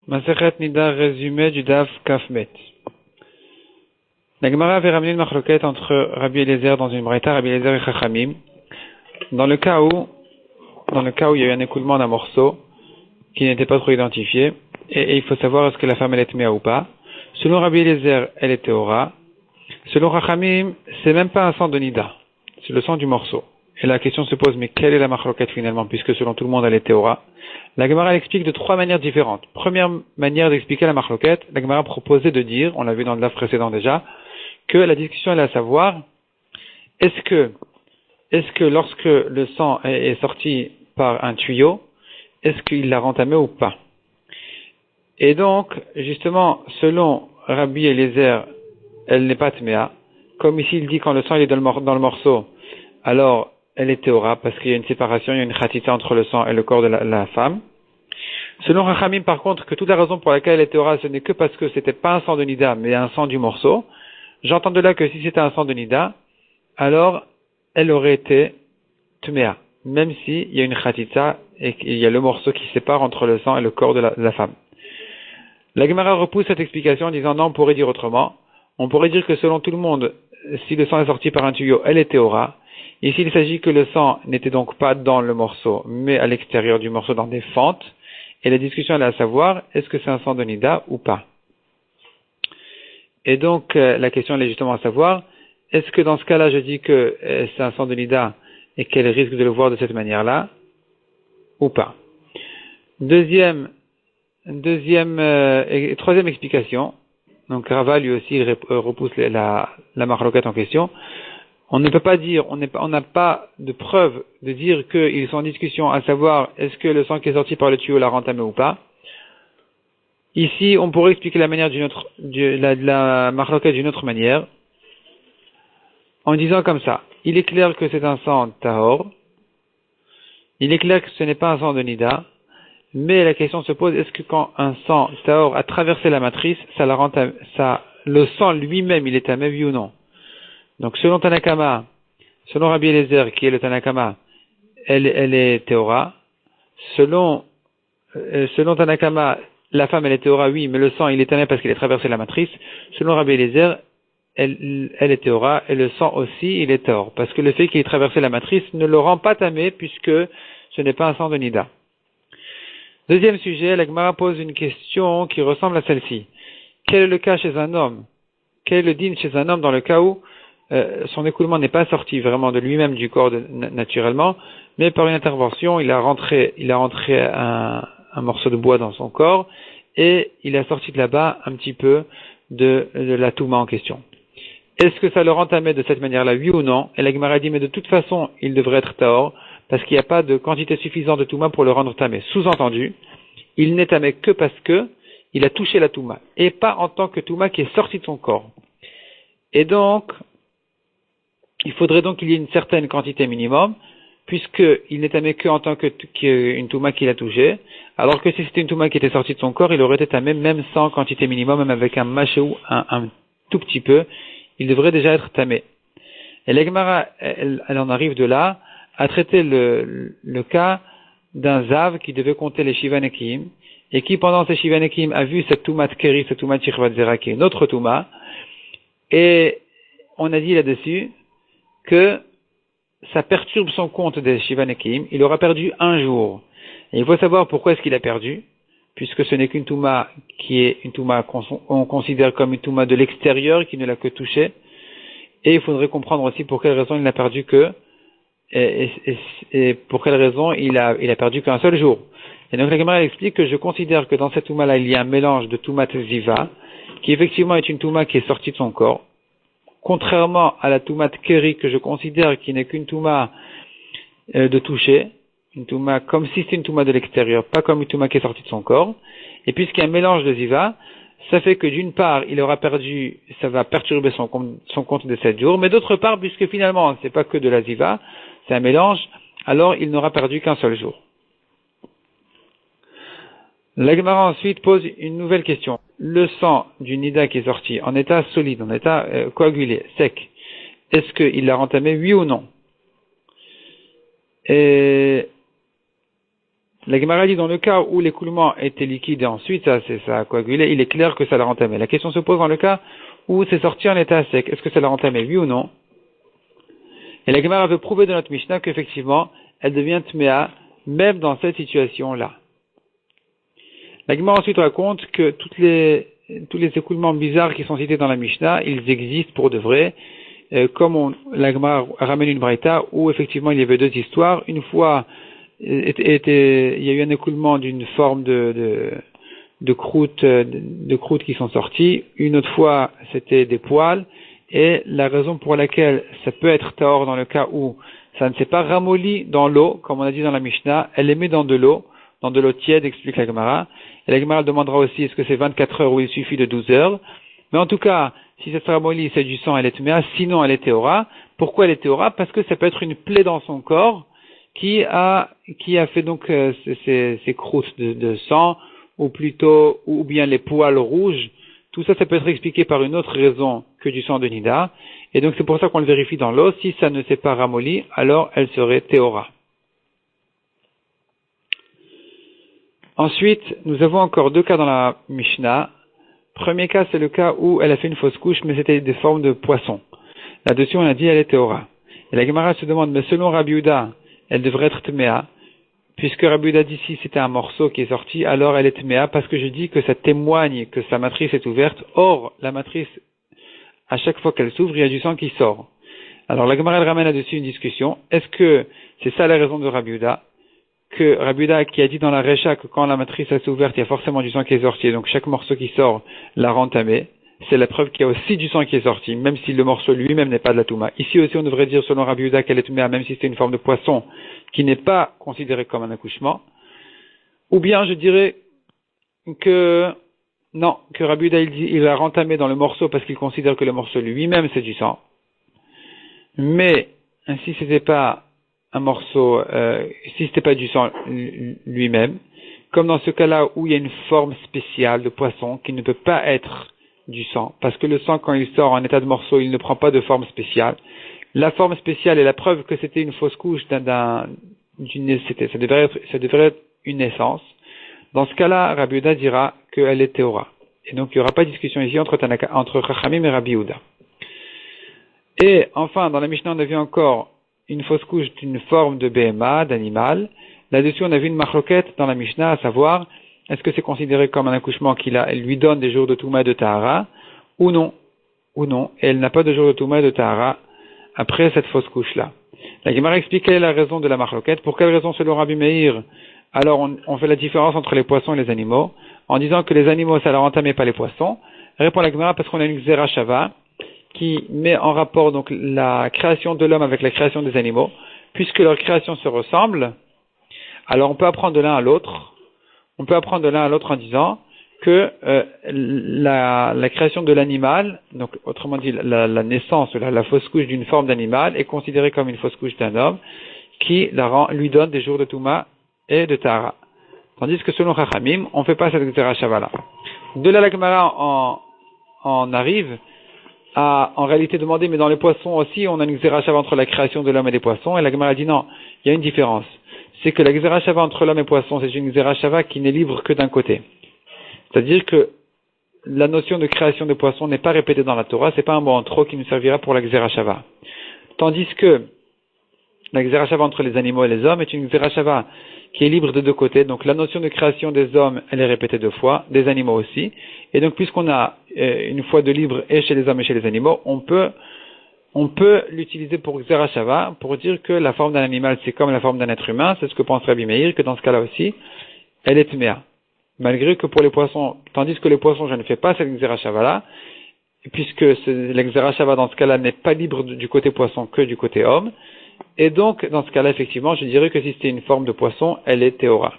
Masechet Nida, résumé du Daf Kafmet. La Gemara avait ramené une machloket entre Rabbi Eliezer dans une braïta, Rabbi Eliezer et Chachamim. Dans le cas où il y a eu un écoulement d'un morceau qui n'était pas trop identifié, et il faut savoir est-ce que la femme elle est méa ou pas. Selon Rabbi Eliezer, elle est théora. Selon Chachamim, c'est même pas un sang de Nida, c'est le sang du morceau. Et la question se pose, mais quelle est la machloket finalement, puisque selon tout le monde elle est théora? La Gemara explique de trois manières différentes. Première manière d'expliquer la machloket, la Gemara proposait de dire, on l'a vu dans le DAF précédent déjà, que la discussion est à savoir, est-ce que lorsque le sang est sorti par un tuyau, est-ce qu'il l'a rentamé ou pas? Et donc, justement, selon Rabbi Eliezer, elle n'est pas tméa. Comme ici il dit quand le sang est dans le morceau, alors elle est théora, parce qu'il y a une séparation, il y a une chatita entre le sang et le corps de la femme. Selon Rachamim, par contre, que toute la raison pour laquelle elle est théora, ce n'est que parce que c'était pas un sang de Nida, mais un sang du morceau. J'entends de là que si c'était un sang de Nida, alors elle aurait été tméa, même s'il y a une chatita et qu'il y a le morceau qui sépare entre le sang et le corps de la femme. La Gemara repousse cette explication en disant non, on pourrait dire autrement. On pourrait dire que selon tout le monde, si le sang est sorti par un tuyau, elle est théora. Ici, il s'agit que le sang n'était donc pas dans le morceau, mais à l'extérieur du morceau, dans des fentes. Et la discussion elle est à savoir, est-ce que c'est un sang de Nida ou pas? Et donc, la question elle est justement à savoir, est-ce que dans ce cas-là, je dis que c'est un sang de Nida et qu'elle risque de le voir de cette manière-là, ou pas? Troisième explication, donc Rava lui aussi repousse la machloket en question. On ne peut pas dire, on n'a pas de preuve de dire qu'ils sont en discussion à savoir est-ce que le sang qui est sorti par le tuyau l'a rentamé ou pas. Ici, on pourrait expliquer la machloket d'une autre manière, en disant comme ça. Il est clair que c'est un sang tahor. Il est clair que ce n'est pas un sang de Nida. Mais la question se pose, est-ce que quand un sang tahor a traversé la matrice, le sang lui-même, il est tamé, oui ou non? Donc, selon Tanakama, selon Rabbi Eliezer, qui est le Tanakama, elle est théora. Selon Tanakama, la femme, elle est théora, oui, mais le sang, il est tamé parce qu'il a traversé la matrice. Selon Rabbi Eliezer, elle est théora, et le sang aussi, il est tahor. Parce que le fait qu'il ait traversé la matrice ne le rend pas tamé, puisque ce n'est pas un sang de Nida. Deuxième sujet, la Gemara pose une question qui ressemble à celle-ci. Quel est le cas chez un homme? Quel est le din chez un homme dans le cas où son écoulement n'est pas sorti vraiment de lui-même du corps naturellement, mais par une intervention, il a rentré un morceau de bois dans son corps et il a sorti de là-bas un petit peu de la touma en question. Est-ce que ça le rend tamé de cette manière-là, oui ou non? Et la Gemara dit, mais de toute façon, il devrait être tahor, parce qu'il n'y a pas de quantité suffisante de touma pour le rendre tamé. Sous-entendu, il n'est tamé que parce que il a touché la touma, et pas en tant que touma qui est sorti de son corps. Et donc, il faudrait donc qu'il y ait une certaine quantité minimum, puisqu'il n'est tamé que en tant qu'une touma qu'il a touchée, alors que si c'était une touma qui était sortie de son corps, il aurait été tamé même sans quantité minimum, même avec un machéou, un tout petit peu, il devrait déjà être tamé. Et la Gemara, elle en arrive de là à traiter le cas d'un Zav qui devait compter les Shivanekim, et qui pendant ces Shivanekim a vu cette Toumat Keri, cette Toumat Chirvat Zera, qui est notre Touma, et on a dit là-dessus que ça perturbe son compte des Shivanekim, il aura perdu un jour. Et il faut savoir pourquoi est-ce qu'il a perdu, puisque ce n'est qu'une Touma qui est une Touma qu'on considère comme une Touma de l'extérieur, qui ne l'a que touchée, et il faudrait comprendre aussi pour quelle raison il n'a perdu et pour quelle raison il a perdu qu'un seul jour. Et donc la Gemara explique que je considère que dans cette Touma-là, il y a un mélange de Toumat Ziva, qui effectivement est une Touma qui est sortie de son corps, contrairement à la Toumat Keri que je considère qui n'est qu'une Touma de toucher, une Touma comme si c'était une Touma de l'extérieur, pas comme une Touma qui est sortie de son corps. Et puisqu'il y a un mélange de Ziva, ça fait que d'une part, il aura perdu, ça va perturber son compte de 7 jours, mais d'autre part, puisque finalement, c'est pas que de la Ziva, c'est un mélange, alors il n'aura perdu qu'un seul jour. La Gemara ensuite pose une nouvelle question. Le sang du Nida qui est sorti en état solide, en état coagulé, sec, est-ce qu'il l'a rentamé, oui ou non? Et La Gemara dit dans le cas où l'écoulement était liquide et ensuite ça a coagulé, il est clair que ça l'a entamé. La question se pose dans le cas où c'est sorti en état sec. Est-ce que ça l'a entamé, oui ou non? Et la Gemara veut prouver de notre Mishnah qu'effectivement, elle devient tméa, même dans cette situation-là. La Gemara ensuite raconte que tous les écoulements bizarres qui sont cités dans la Mishnah, ils existent pour de vrai, comme la Gemara ramène une braïta où effectivement il y avait deux histoires. Une fois, il y a eu un écoulement d'une forme de croûte qui sont sorties. Une autre fois, c'était des poils. Et la raison pour laquelle ça peut être tahor dans le cas où ça ne s'est pas ramolli dans l'eau, comme on a dit dans la Mishnah, elle les met dans de l'eau tiède, explique la Gemara. Et la Gemara demandera aussi est-ce que c'est 24 heures ou il suffit de 12 heures. Mais en tout cas, si ça se ramollit, c'est du sang, elle est tméa, sinon elle est théora. Pourquoi elle est théora? Parce que ça peut être une plaie dans son corps qui a fait donc ces croûtes de sang, ou bien les poils rouges. Tout ça, ça peut être expliqué par une autre raison que du sang de Nida. Et donc c'est pour ça qu'on le vérifie dans l'eau. Si ça ne s'est pas ramolli, alors elle serait théora. Ensuite, nous avons encore deux cas dans la Mishnah. Premier cas, c'est le cas où elle a fait une fausse couche, mais c'était des formes de poisson. Là-dessus, on a dit elle est théora. Et la Gemara se demande, mais selon Rabbi Yehuda, elle devrait être tméa. Puisque Rabbi Yehuda dit si c'était un morceau qui est sorti, alors elle est tméa, parce que je dis que ça témoigne que sa matrice est ouverte. Or, la matrice, à chaque fois qu'elle s'ouvre, il y a du sang qui sort. Alors la Gemara elle ramène là-dessus une discussion. Est-ce que c'est ça la raison de Rabbi Yehuda? Que Rabbi Yehuda qui a dit dans la Recha que quand la matrice est ouverte, il y a forcément du sang qui est sorti, et donc chaque morceau qui sort la rend tamée. C'est la preuve qu'il y a aussi du sang qui est sorti, même si le morceau lui-même n'est pas de la touma. Ici aussi, on devrait dire selon Rabbi Yehuda qu'elle est tméa, même si c'est une forme de poisson qui n'est pas considérée comme un accouchement. Ou bien je dirais que non, que Rabbi Yehuda il a rentamé dans le morceau parce qu'il considère que le morceau lui-même c'est du sang. Mais si c'était pas un morceau, si c'était pas du sang lui-même, comme dans ce cas-là où il y a une forme spéciale de poisson qui ne peut pas être du sang, parce que le sang quand il sort en état de morceau, il ne prend pas de forme spéciale. La forme spéciale est la preuve que c'était une fausse couche ça devrait être une naissance. Dans ce cas-là, Rabbi Yehuda dira qu'elle est théora. Et donc il n'y aura pas de discussion ici entre Chachamim et Rabbi Yehuda. Et enfin, dans la Mishnah, on a vu encore une fausse couche d'une forme de BMA, d'animal. Là-dessus, on a vu une machloket dans la Mishnah, à savoir, est-ce que c'est considéré comme un accouchement elle lui donne des jours de Touma et de Tahara, ou non. Et elle n'a pas de jours de Touma et de Tahara après cette fausse couche-là. La Gemara explique quelle est la raison de la machloket. Pour quelle raison, selon Rabbi Meir, alors on fait la différence entre les poissons et les animaux, en disant que les animaux, ça leur entamait pas les poissons. Répond la Gemara parce qu'on a une Xera Shava, qui met en rapport donc la création de l'homme avec la création des animaux, puisque leur création se ressemble, alors on peut apprendre de l'un à l'autre. On peut apprendre de l'un à l'autre en disant que la création de l'animal, donc autrement dit la naissance, la fausse couche d'une forme d'animal est considérée comme une fausse couche d'un homme qui lui donne des jours de Touma et de Tahara. Tandis que selon Chachamim, on ne fait pas cette Xera Shavala. De là la Gemara en arrive à en réalité demander, mais dans les poissons aussi, on a une Xera Shava entre la création de l'homme et des poissons, et la Gemara dit non, il y a une différence. C'est que la Xera Shava entre l'homme et les poissons, c'est une Xera Shava qui n'est libre que d'un côté. C'est-à-dire que la notion de création de poissons n'est pas répétée dans la Torah, c'est pas un mot en trop qui nous servira pour la Xera Shava. Tandis que la Xera Shava entre les animaux et les hommes est une Xera Shava qui est libre de deux côtés. Donc la notion de création des hommes, elle est répétée deux fois, des animaux aussi. Et donc puisqu'on a une fois de libre et chez les hommes et chez les animaux, on peut l'utiliser pour Xera Shava, pour dire que la forme d'un animal c'est comme la forme d'un être humain, c'est ce que pense Rabbi Meir, que dans ce cas-là aussi, elle est tméa. Malgré que pour les poissons, tandis que les poissons, je ne fais pas cette Xera Shava-là, puisque la Xera Shava dans ce cas-là n'est pas libre du côté poisson que du côté homme, et donc dans ce cas-là, effectivement, je dirais que si c'était une forme de poisson, elle est théora.